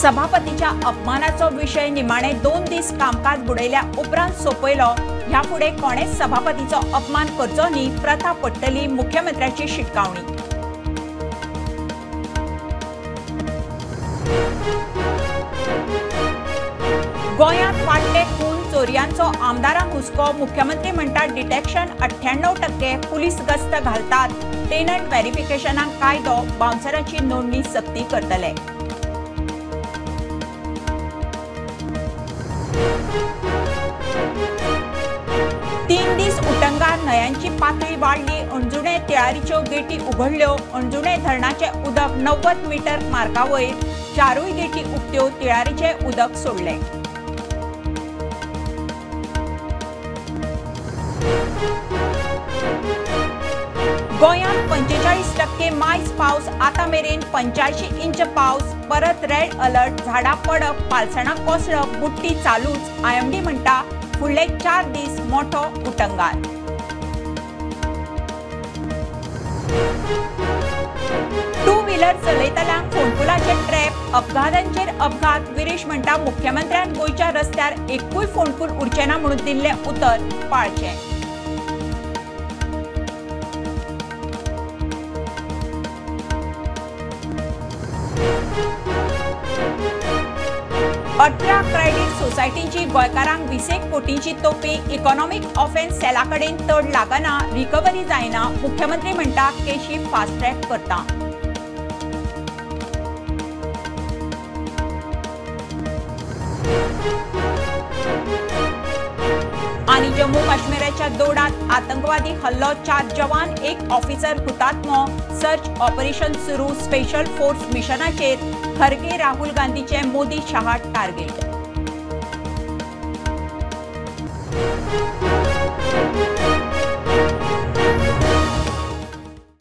सभापतीच्या अपमानाचो विषय निमाणे 2 दीस कामकाज बुडयल्या उपरांत सोपयलो। ह्या फुडें कोणेच सभापतीचो अपमान करचो न्ही, प्रथा पडटली, मुख्यमंत्र्याची शिटकावणी। गोंयांत वाडटे खून चोरयांचो आमदारांक हुस्को, मुख्यमंत्री म्हणटात डिटेक्शन 98%, पुलीस गस्त घालतात, टेनंट व्हेरिफिकेशनाक कायदो, बाउन्सरांची नोंदणी सक्ती करतले। तीन दीस उटंगार, न्हंयांची पातळी वाडली, अणजुणे तिळारीच्यो गेटी उगडल्यो, अणजुणे धरणाचे उदक 90 मीटर मार्कावयर, 4 गेटी उक्त्यो, तिळारीचे उदक सोडले। गोंयांत 45% मायज पावस, आतां मेरेन 85 इंच पावस, परत रेड अलर्ट, झाडां पडप, पालसणां कोसळप, बुट्टी चालूच, IMD म्हणटा फुडले 4 दीस मोठो उटंगार। टू व्हीलर चलयतल्यांक फोनकुलाचे ट्रॅप, अपघातांचेर अपघात, विरेश म्हणटा मुख्यमंत्र्यान गोंयच्या रस्त्यार एकूय फोनकूल उरचे ना म्हणून दिल्ले उतर पाळचें। अठरा क्रेडिट सोसायटींची गोंयकारांक 20 कोटींची तोपी, इकॉनॉमिक ऑफेन्स सेला कडेन तड लागना, रिकव्हरी जायना, मुख्यमंत्री म्हणटा केशी फास्ट ट्रॅक करता। आनी जम्मू काश्मीराच्या दोडात आतंकवादी हल्लो, 4 जवान 1 ऑफिसर हुतात्मो, सर्च ऑपरेशन सुरू, स्पेशल फोर्स मिशनाचेर खरगे राहुल गांधीचे मोदी शहा टार्गेट।